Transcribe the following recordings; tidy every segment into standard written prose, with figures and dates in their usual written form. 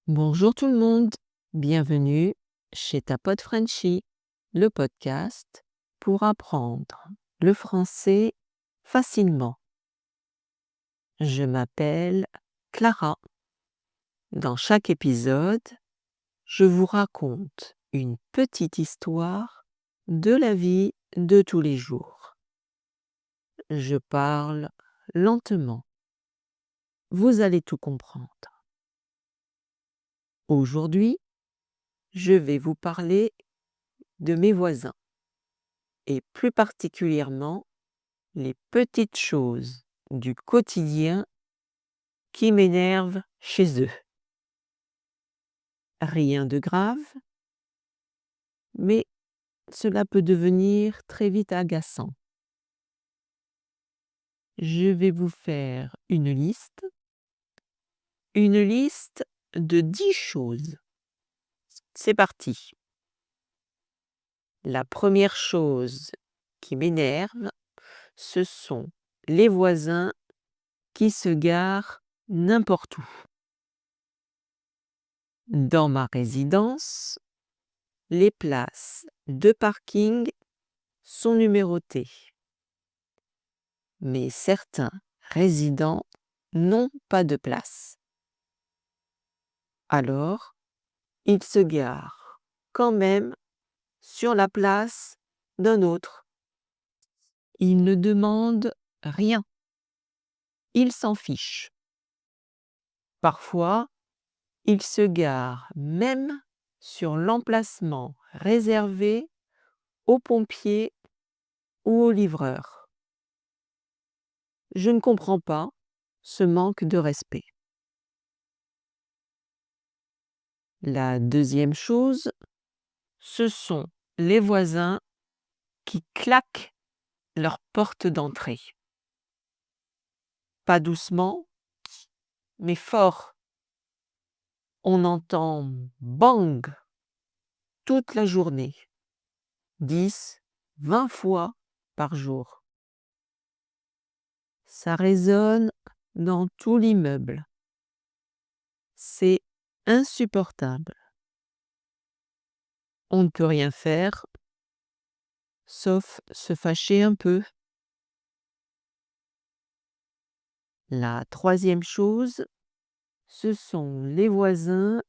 Bonjour tout le monde, bienvenue chez ta pote Frenchie, le podcast pour apprendre le français facilement. Je m'appelle Clara. Dans chaque épisode, je vous raconte une petite histoire de la vie de tous les jours. Je parle lentement. Vous allez tout comprendre. Aujourd'hui, je vais vous parler de mes voisins et plus particulièrement les petites choses du quotidien qui m'énervent chez eux. Rien de grave, mais cela peut devenir très vite agaçant. Je vais vous faire une liste de 10 choses. C'est parti. La première chose qui m'énerve, ce sont les voisins qui se garent n'importe où. Dans ma résidence, les places de parking sont numérotées. Mais certains résidents n'ont pas de place. Alors, ils se garent quand même sur la place d'un autre. Ils ne demandent rien. Ils s'en fichent. Parfois, ils se garent même sur l'emplacement réservé aux pompiers ou aux livreurs. Je ne comprends pas ce manque de respect. La deuxième chose, ce sont les voisins qui claquent leur porte d'entrée. Pas doucement, mais fort. On entend bang toute la journée, 10, 20 fois par jour. Ça résonne dans tout l'immeuble. C'est insupportable. On ne peut rien faire, sauf se fâcher un peu. La troisième chose, ce sont les voisins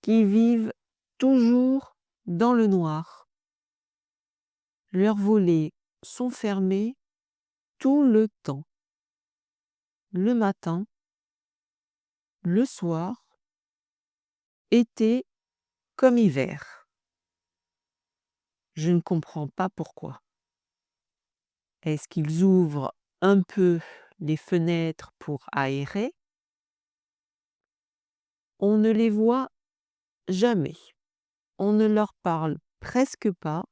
qui vivent toujours dans le noir. Leurs volets sont fermés tout le temps. Le matin, le soir, été comme hiver. Je ne comprends pas pourquoi. Est-ce qu'ils ouvrent un peu les fenêtres pour aérer? On ne les voit jamais. On ne leur parle presque pas.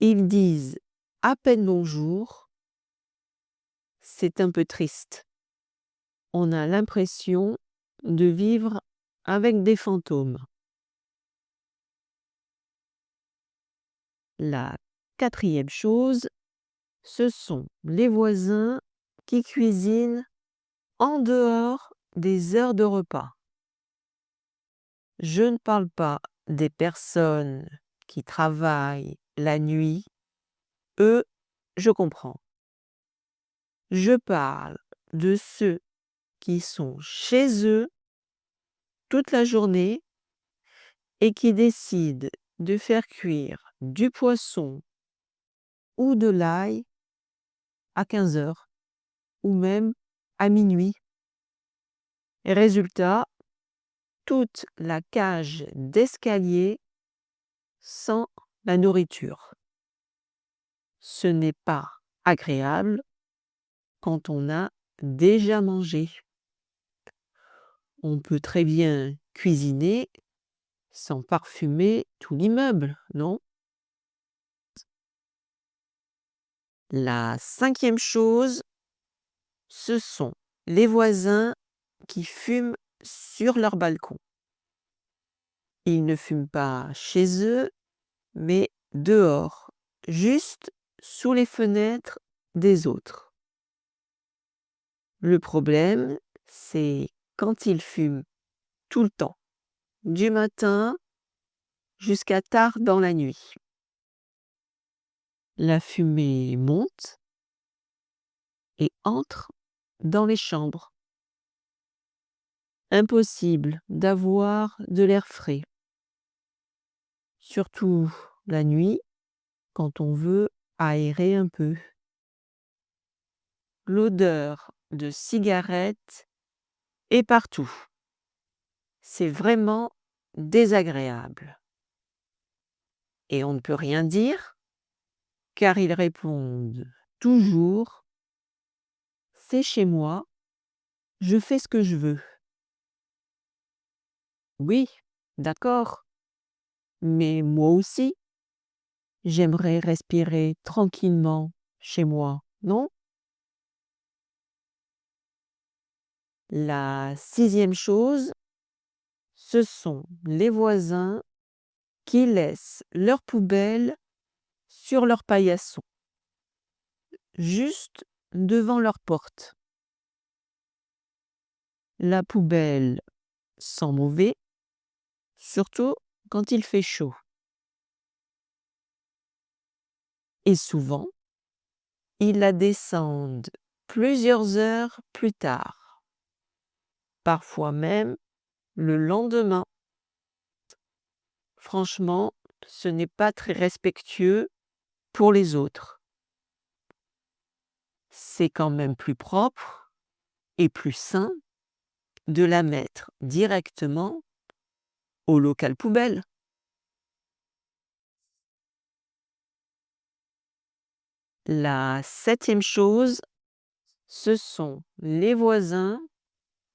Ils disent à peine bonjour. C'est un peu triste. On a l'impression de vivre avec des fantômes. La quatrième chose, ce sont les voisins qui cuisinent en dehors des heures de repas. Je ne parle pas des personnes qui travaillent la nuit. Eux, je comprends. Je parle de ceux qui sont chez eux toute la journée et qui décident de faire cuire du poisson ou de l'ail à 15 heures ou même à minuit. Résultat, toute la cage d'escalier sent la nourriture. Ce n'est pas agréable quand on a déjà mangé. On peut très bien cuisiner sans parfumer tout l'immeuble, non? La cinquième chose, ce sont les voisins qui fument sur leur balcon. Ils ne fument pas chez eux, mais dehors, juste sous les fenêtres des autres. Le problème, c'est quand ils fument tout le temps, du matin jusqu'à tard dans la nuit. La fumée monte et entre dans les chambres. Impossible d'avoir de l'air frais. Surtout la nuit, quand on veut aérer un peu. L'odeur de cigarette est partout. C'est vraiment désagréable. Et on ne peut rien dire, car ils répondent toujours: «C'est chez moi, je fais ce que je veux». Oui, d'accord, mais moi aussi, j'aimerais respirer tranquillement chez moi, non? La 6e chose, ce sont les voisins qui laissent leurs poubelles sur leur paillasson, juste devant leur porte. La poubelle sent mauvais, surtout quand il fait chaud. Et souvent, ils la descendent plusieurs heures plus tard, parfois même le lendemain. Franchement, ce n'est pas très respectueux pour les autres. C'est quand même plus propre et plus sain de la mettre directement au local poubelle. La 7e chose, ce sont les voisins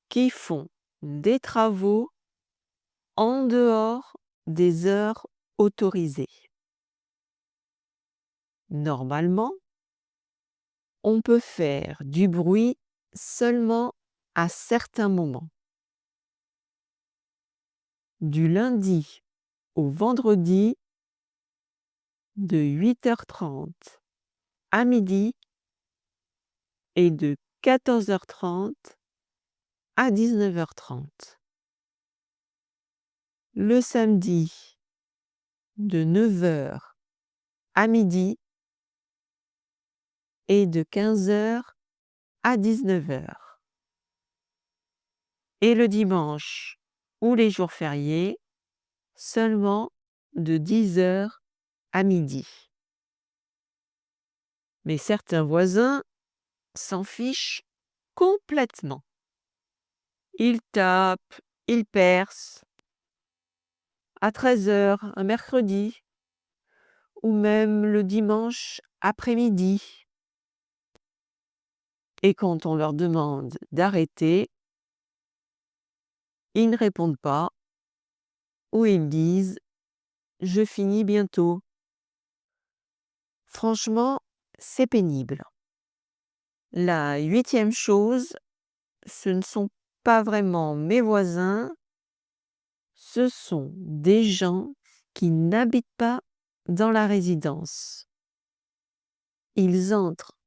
qui font des travaux en dehors des heures autorisées. Normalement, on peut faire du bruit seulement à certains moments. Du lundi au vendredi, de 8h30 à midi et de 14h30 à 19h30. Le samedi, de 9h à midi et de 15h à 19h. Et le dimanche ou les jours fériés, seulement de 10h à midi. Mais certains voisins s'en fichent complètement. Ils tapent, ils percent à 13h un mercredi ou même le dimanche après-midi. Et quand on leur demande d'arrêter, ils ne répondent pas ou ils disent: «Je finis bientôt». Franchement, c'est pénible. La 8e chose, ce ne sont pas vraiment mes voisins, ce sont des gens qui n'habitent pas dans la résidence. Ils entrent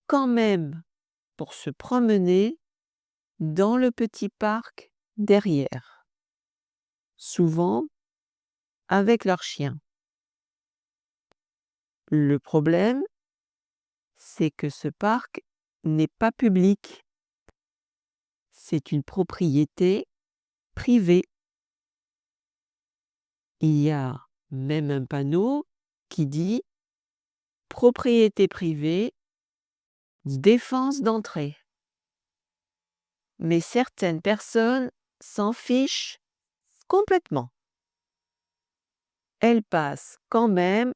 quand même pour se promener dans le petit parc derrière, souvent avec leurs chiens. Le problème, c'est que ce parc n'est pas public. C'est une propriété privée. Il y a même un panneau qui dit: «Propriété privée, défense d'entrée». Mais certaines personnes s'en fichent complètement. Elles passent quand même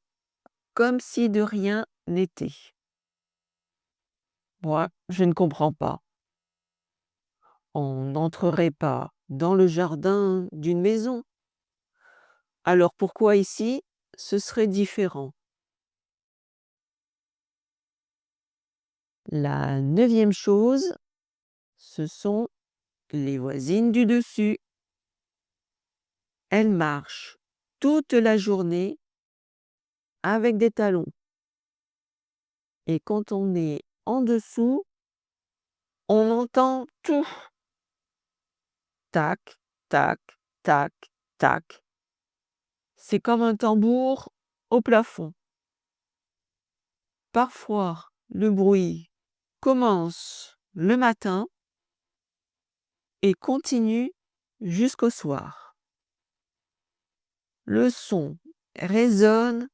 comme si de rien n'était. Moi, je ne comprends pas. On n'entrerait pas dans le jardin d'une maison. Alors pourquoi ici, ce serait différent? La 9e chose, ce sont les voisines du dessus. Elles marchent toute la journée avec des talons. Et quand on est en dessous, on entend tout. Tac, tac, tac, tac. C'est comme un tambour au plafond. Parfois, le bruit commence le matin et continue jusqu'au soir. Le son résonne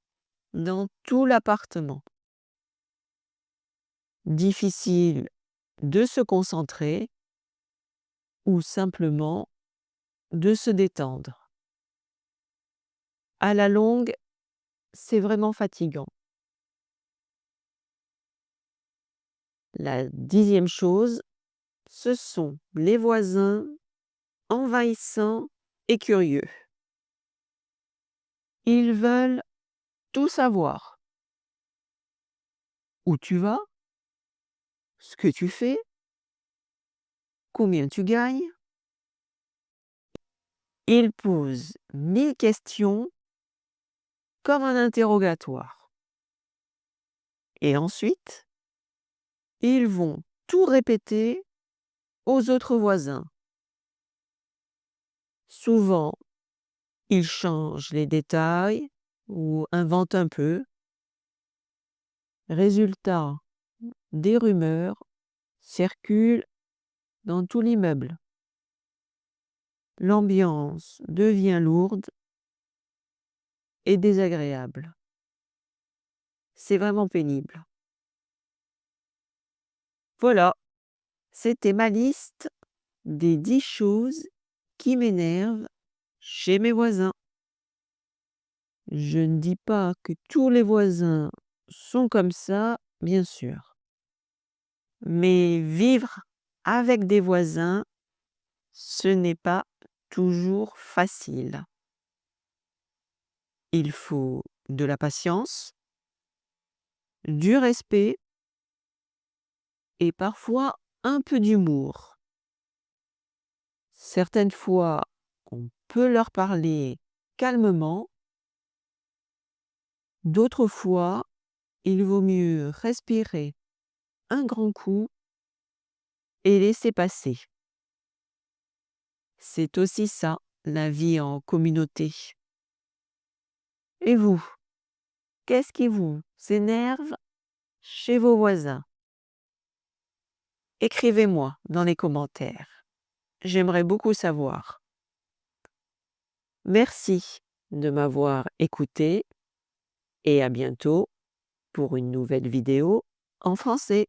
dans tout l'appartement. Difficile de se concentrer ou simplement de se détendre. À la longue, c'est vraiment fatigant. La 10e chose, ce sont les voisins envahissants et curieux. Ils veulent tout savoir. Où tu vas? Ce que tu fais? Combien tu gagnes? Ils posent 1000 questions comme un interrogatoire. Et ensuite, ils vont tout répéter aux autres voisins. Souvent, ils changent les détails ou inventent un peu. Résultat, des rumeurs circulent dans tout l'immeuble. L'ambiance devient lourde et désagréable. C'est vraiment pénible. Voilà, c'était ma liste des 10 choses qui m'énervent chez mes voisins. Je ne dis pas que tous les voisins sont comme ça, bien sûr. Mais vivre avec des voisins, ce n'est pas toujours facile. Il faut de la patience, du respect et parfois un peu d'humour. Certaines fois, on peut leur parler calmement. D'autres fois, il vaut mieux respirer un grand coup et laisser passer. C'est aussi ça, la vie en communauté. Et vous, qu'est-ce qui vous énerve chez vos voisins? Écrivez-moi dans les commentaires. J'aimerais beaucoup savoir. Merci de m'avoir écouté et à bientôt pour une nouvelle vidéo en français.